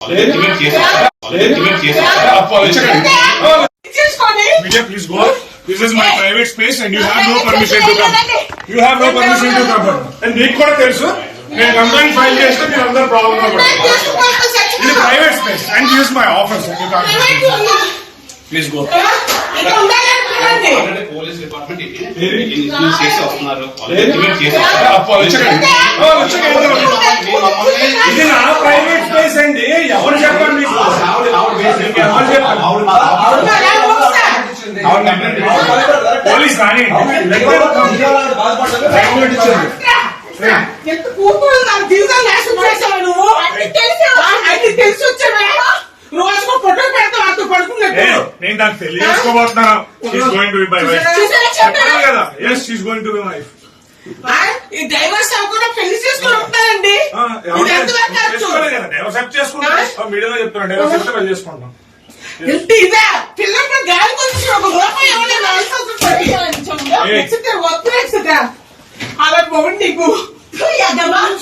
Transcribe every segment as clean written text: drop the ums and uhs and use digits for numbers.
Media, please go. This is my private space and you have no permission to come. You have no permission to come. And మీకు కూడా తెలుసు నేను complaint file చేస్తే మీరు అందరూ problem గా పడతారు. ఇది private space and use my office. Please go. Police department చేసి వస్తున్నారు. ఇది నా ప్రైవేట్ స్పేస్ అండి. ఎవరు చెప్పండి పోలీస్ రాని ఎంత కూతురు నాకు జీవితం నాశనం చేసావు నువ్వు. తెలిసి వచ్చావా రోజుకో ఫోటో పెడతా వాటితో పడుకున్నట్టు. నేను దానికి తెలియజేసుకోబోతున్నాను. ఈ డైవర్స్ అవ్వకుండా పెళ్లి చేసుకుని ఉంటారండి. మీడియాలో చెప్తున్నాను డైవర్స్ చెప్తే పెళ్లి చేసుకుంటాం. ఇదే పిల్లలు గాలి కొంచెం ఒక రూపాయి అలా పోండి నీకు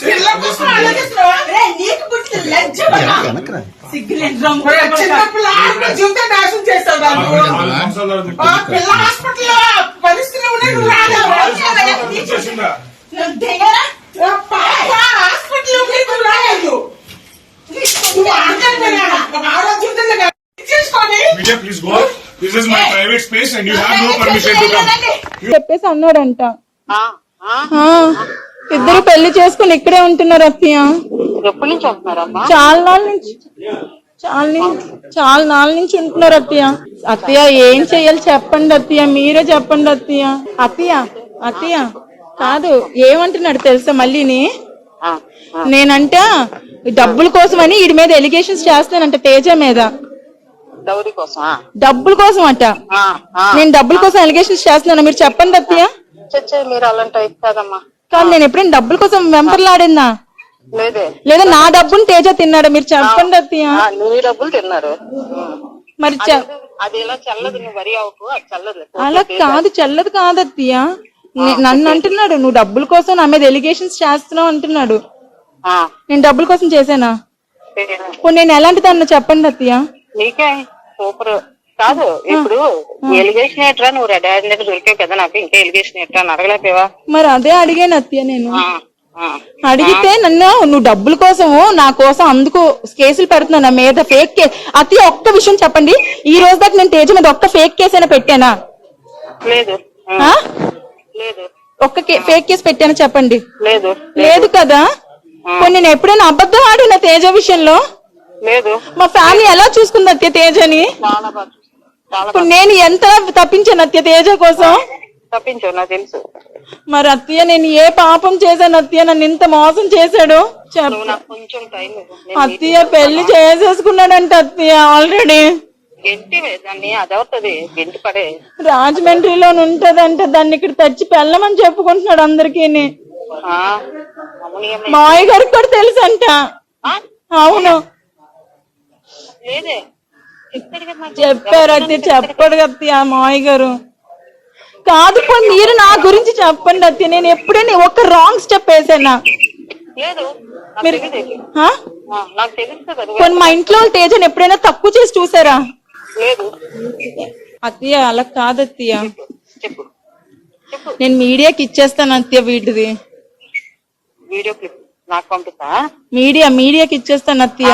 పిల్లల కోసం ఆలోచిస్తున్నావా? నీకు పుట్టిన లజ్జ జీవితం నాశనం చేస్తావు. పిల్ల హాస్పిటల్లో పరిస్థితులు ఉన్నాయి. నువ్వు హాస్పిటల్లో నువ్వు రాలేదు. నువ్వు ఆరోగ్యం Media, please go. This is my private space and you have no permission to come. చెప్పేసి అన్నాడంట. ఇద్దరు పెళ్లి చేసుకుని ఇక్కడే ఉంటున్నారు అత్తయ్య. ఎప్పటి నుంచి వస్తున్నారమ్మా? చాలా నాళ్ళ నుంచి ఉంటున్నారు అత్తయ్య. అత్తయ్య ఏం చెయ్యాలి చెప్పండి అత్తయ్య, మీరే చెప్పండి అత్తయ్య. అత్తయ్య కాదు ఏమంటున్నాడు తెలుసా మళ్ళీని, నేనంట డబ్బుల కోసం అని వీడి మీద ఎలిగేషన్స్ చేస్తానంట తేజ మీద. డబ్బుల కోసం అట. నేను డబ్బుల కోసం ఎలిగేషన్స్ చేస్తున్నాను, మీరు చెప్పండి అత్తయ్య. మీరు అలాంటి కాదమ్మా. కాదు నేను ఎప్పుడైనా డబ్బుల కోసం వెంపర్లాడినా లేదా నా డబ్బుని తేజ తిన్నాడా? మీరు చెప్పండి అత్తయ్య. డబ్బులు తిన్నారు మరి అలా కాదు, చెల్లదు కాదు అత్తయ్య. నన్ను అంటున్నాడు నువ్వు డబ్బుల కోసం నా మీద ఎలిగేషన్స్ చేస్తున్నావు అంటున్నాడు. నేను డబ్బుల కోసం చేశానా? నేను ఎలాంటి దాన్ని చెప్పండి అత్తయ్య. నీకే సూపర్ కాదు. ఇప్పుడు ఎలిగేషన్ ఏట్రా నువ్వు రెడ్ హ్యాండ్ దగ్గర దొరికావు కదా, నాకు ఇంకా ఎలిగేషన్ ఏట్రా అని అడగలేకపోయావా? మరి అదే అడిగాను అత్తయ్య. నేను అడిగితే నన్ను నువ్వు డబ్బుల కోసము నా కోసం అందుకు కేసులు పెడుతున్నావు నా మీద, ఫేక్ కేసు. అత్తయ్య ఒక్క విషయం చెప్పండి, ఈ రోజు దాకా నేను తేజ మీద ఒక్క ఫేక్ కేసు అయినా పెట్టానా? లేదు. ఒక్క ఫేక్ కేసు పెట్టానా చెప్పండి? లేదు కదా. నేను ఎప్పుడైనా అబద్ధం ఆడినా తేజ విషయంలో? లేదు. మా ఫ్యామిలీ ఎలా చూసుకుంది అత్య తేజని? నేను ఎంత తప్పించాను అత్య తేజ కోసం? తప్పించావు నాకు తెలుసు. మరి అత్తయ్య నేను ఏ పాపం చేశాను అత్తయ్య? నన్ను ఇంత మోసం చేశాడు. అత్తయ్య పెళ్లి చేసేసుకున్నాడంట అత్తయ్య ఆల్రెడీ. రాజమండ్రిలో ఉంటదంట, దాన్ని ఇక్కడ తెచ్చి పెళ్ళమని చెప్పుకుంటున్నాడు అందరికి. మాయ గారికి కూడా తెలుసు అంట. అవును చెప్పారు అత్తయ్య. చెప్పాడు అత్తయ్య మాయ గారు. కాదు మీరు నా గురించి చెప్పండి అత్తయ్య. నేను ఎప్పుడైనా ఒక రాంగ్ స్టెప్ వేసానా? మా ఇంట్లో తేజని ఎప్పుడైనా తక్కువ చేసి చూసారా అత్తయ్య? అలా కాదు అత్తయ్య. నేను మీడియాకి ఇచ్చేస్తాను అత్తయ్య వీటిది. మీడియాకి ఇచ్చేస్తాను అత్తయ్య.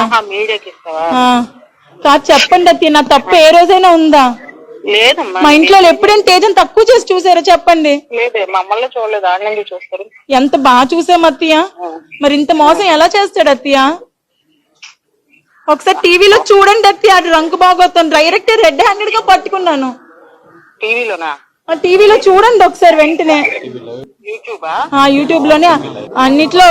కాదు చెప్పండి అత్తయ్య, నా తప్పు ఏ రోజైనా ఉందా? మా ఇంట్లో ఎప్పుడైనా తేజని తక్కువ చేసి చూసారో చెప్పండి. మమ్మల్ని చూడలేదు, ఆడనే చూస్తారు. ఎంత బాగా చూసాం అత్తయ్య. మరి ఇంత మోసం ఎలా చేస్తాడు అత్తయ్య? ఒకసారి టీవీలో చూడండి అత్తయ్య, అది రంగు బాగోతాను డైరెక్ట్ రెడ్ హ్యాండెడ్ గా పట్టుకున్నాను. టీవీలో చూడండి ఒకసారి వెంటనే. యూట్యూబ్ లోనే అన్నిట్లో